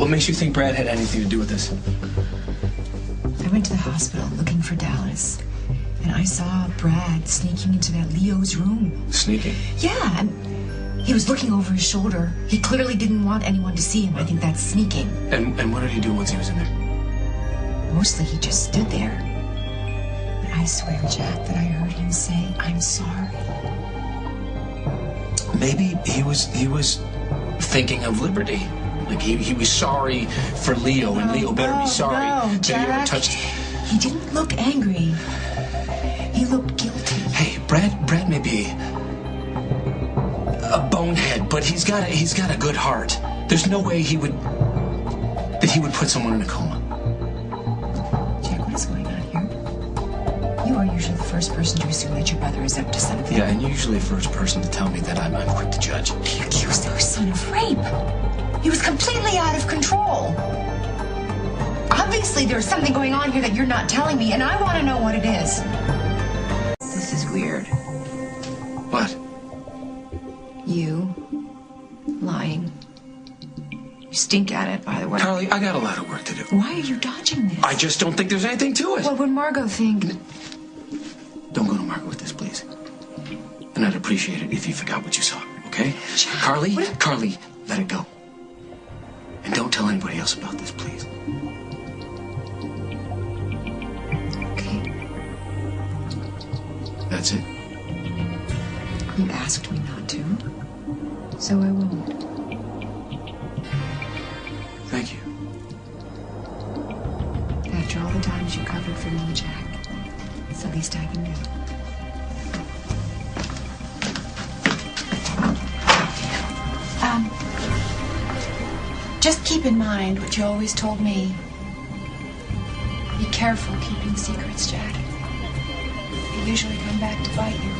What makes you think Brad had anything to do with this? I went to the hospital looking for Dallas, and I saw Brad sneaking into that Leo's room. Sneaking? Yeah, and he was looking over his shoulder. He clearly didn't want anyone to see him. I think that's sneaking. And what did he do once he was in there? Mostly he just stood there. But I swear, Jack, that I heard him say, "I'm sorry." Maybe he was thinking of Liberty. Like he was sorry for Leo, and Leo better be sorry that he ever touched. He didn't look angry. He looked guilty. Hey, Brad may be a bonehead, but he's got a good heart. There's no way he would put someone in a coma. Jack, what is going on here? You are usually the first person to assume that your brother is up to something. Yeah, and you're usually the first person to tell me that I'm quick to judge. He accused our son of rape. He was completely out of control. Obviously, there's something going on here that you're not telling me, and I want to know what it is. This is weird. What? You lying. You stink at it, by the way. Carly, I got a lot of work to do. Why are you dodging this? I just don't think there's anything to it. What would Margot think? Don't go to Margot with this, please. And I'd appreciate it if you forgot what you saw, okay? Carly, Carly, let it go. And don't tell anybody else about this, please. Okay. That's it. You asked me not to, so I won't. Thank you. After all the times you covered for me, Jack, it's the least I can do. Just keep in mind what you always told me. Be careful keeping secrets, Jack. They usually come back to bite you.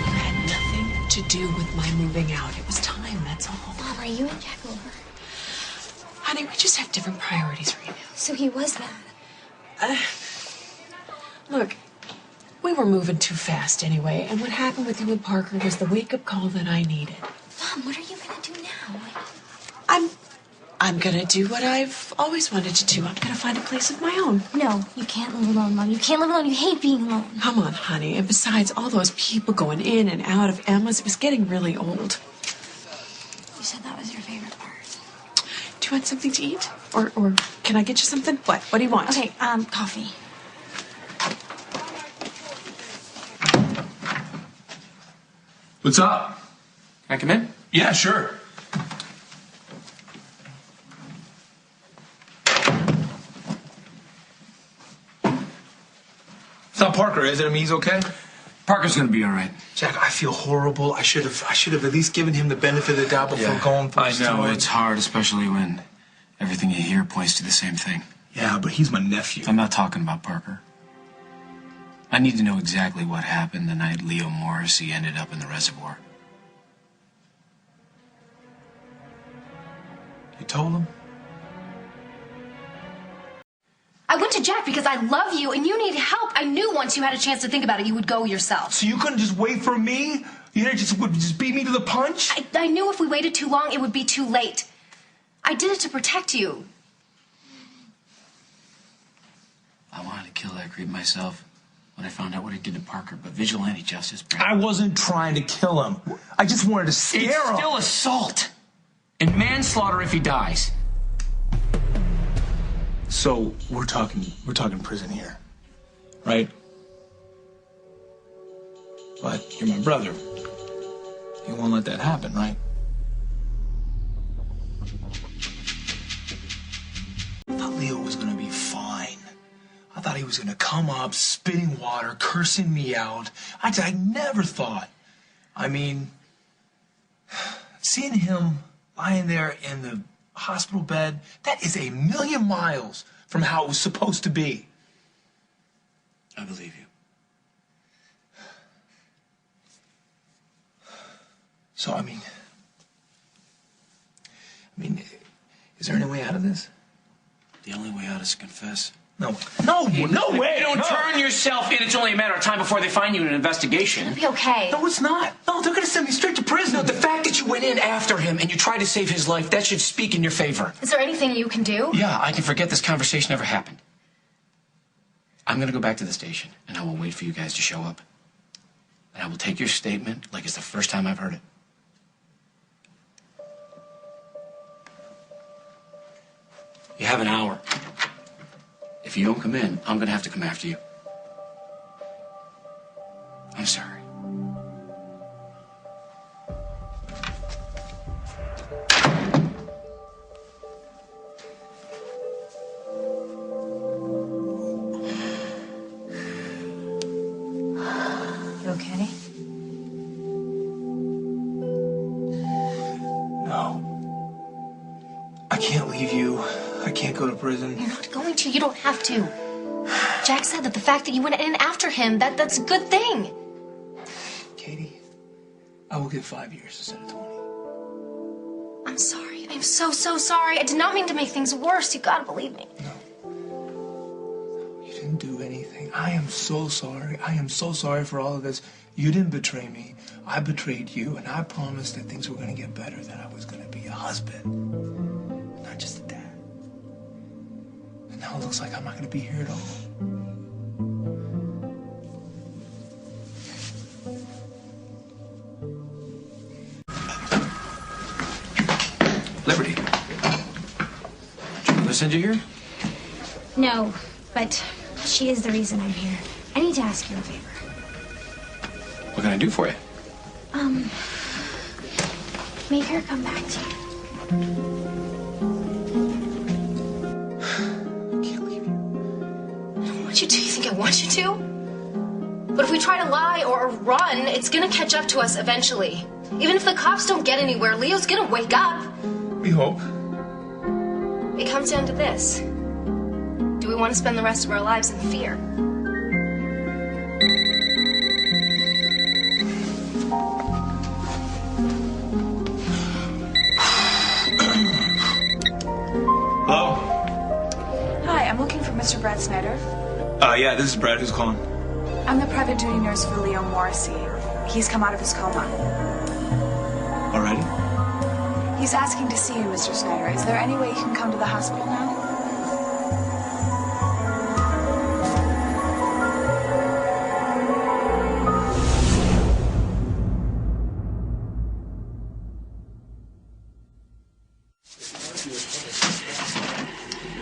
You had nothing to do with my moving out. It was time, that's all. Mom, are you and Jack over? Honey, we just have different priorities right now. So he was mad. Look, we were moving too fast anyway, and what happened with you and Parker was the wake-up call that I needed. Mom, what are you gonna do now? I'm gonna do what I've always wanted to do. I'm gonna find a place of my own. No, you can't live alone, Mom. You can't live alone. You hate being alone. Come on, honey. And besides, all those people going in and out of Emma's, it was getting really old. You said that was your favorite part. Do you want something to eat? Or can I get you something? What? What do you want? Okay, coffee. What's up? Can I come in? Yeah, sure. It's not Parker, is it? I mean, he's okay? Parker's gonna be all right. Jack, I feel horrible. I should have at least given him the benefit of the doubt before going for I his know, tour. it's hard, especially when everything you hear points to the same thing. Yeah, but he's my nephew. I'm not talking about Parker. I need to know exactly what happened the night Leo Morrissey ended up in the reservoir. You told him? I went to Jack because I love you and you need help. I knew once you had a chance to think about it, you would go yourself. So you couldn't just wait for me? You didn't just beat me to the punch? I knew if we waited too long, it would be too late. I did it to protect you. I wanted to kill that creep myself when I found out what he did to Parker, but vigilante justice, Brad. I wasn't trying to kill him. I just wanted to scare him. It's still assault and manslaughter if he dies. So we're talking prison here, right? But you're my brother. You won't let that happen, right? I thought Leo was gonna be fine. I thought he was gonna come up, spitting water, cursing me out. I never thought. I mean, seeing him lying there in the hospital bed, that is a million miles from how it was supposed to be. I believe you. So, I mean, is there any way out of this? The only way out is to confess. No way. Don't turn your yourself in. It's only a matter of time before they find you in an investigation. It'll be okay. No, it's not. No, they're gonna send me straight to prison. No, the fact that you went in after him and you tried to save his life, that should speak in your favor. Is there anything you can do? Yeah, I can forget this conversation ever happened. I'm gonna go back to the station, and I will wait for you guys to show up. And I will take your statement like it's the first time I've heard it. You have an hour. If you don't come in, I'm gonna have to come after you. I'm sorry. You okay? No. I can't leave you. I can't go to prison. You're not going to. You don't have to. Jack said that the fact that you went in after him, that's a good thing. Katie, I will get 5 years instead of 20. I'm sorry. I'm so sorry. I did not mean to make things worse. You gotta believe me. No. You didn't do anything. I am so sorry. I am so sorry for all of this. You didn't betray me. I betrayed you, and I promised that things were going to get better, that I was going to be a husband, not just a dad. And now it looks like I'm not going to be here at all. Liberty. Did you send you here? No, but she is the reason I'm here. I need to ask you a favor. What can I do for you? Make her come back to you. I can't leave you. I don't want you to. You think I want you to? But if we try to lie or run, it's gonna catch up to us eventually. Even if the cops don't get anywhere, Leo's gonna wake up. We hope. It comes down to this. Do we want to spend the rest of our lives in fear? Hello? Hi, I'm looking for Mr. Brad Snyder. Yeah, this is Brad. Who's calling? I'm the private duty nurse for Leo Morrissey. He's come out of his coma. Already? He's asking to see you, Mr. Snyder. Is there any way you can come to the hospital now?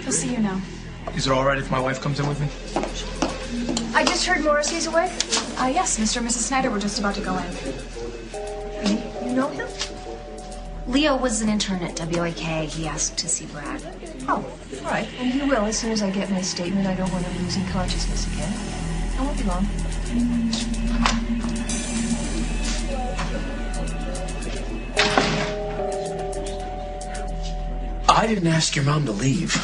We'll see you now. Is it all right if my wife comes in with me? I just heard Morrissey's away. Yes, Mr. and Mrs. Snyder were just about to go in. You know him? Leo was an intern at WAK. He asked to see Brad. Oh, all right. And he will as soon as I get my statement. I don't want him losing consciousness again. I won't be long. I didn't ask your mom to leave.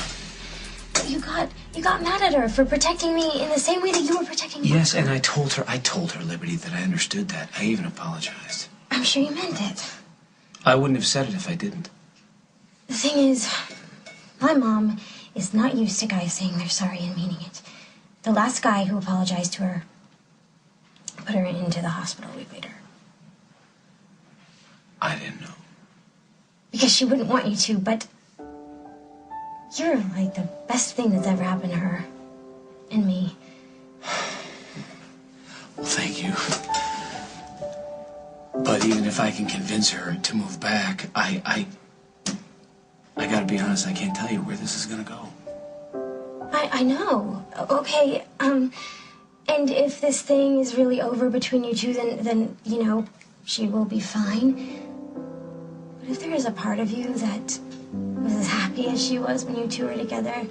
You got mad at her for protecting me in the same way that you were protecting me. Yes, and I told her, Liberty, that I understood that. I even apologized. I'm sure you meant it. I wouldn't have said it if I didn't. The thing is, my mom is not used to guys saying they're sorry and meaning it. The last guy who apologized to her put her into the hospital a week later. I didn't know. Because she wouldn't want you to, but you're like the best thing that's ever happened to her and me. Well, thank you. But even if I can convince her to move back, I gotta be honest, I can't tell you where this is gonna go. I know. Okay, and if this thing is really over between you two, then you know, she will be fine. But if there is a part of you that was as happy as she was when you two were together...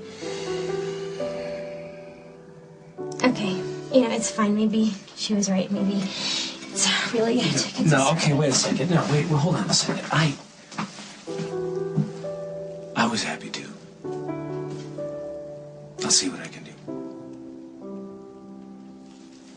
Okay, you know, it's fine. Maybe she was right. Maybe it's really to consider. No, okay, wait a second. No, wait, well, hold on a second. I was happy too. I'll see what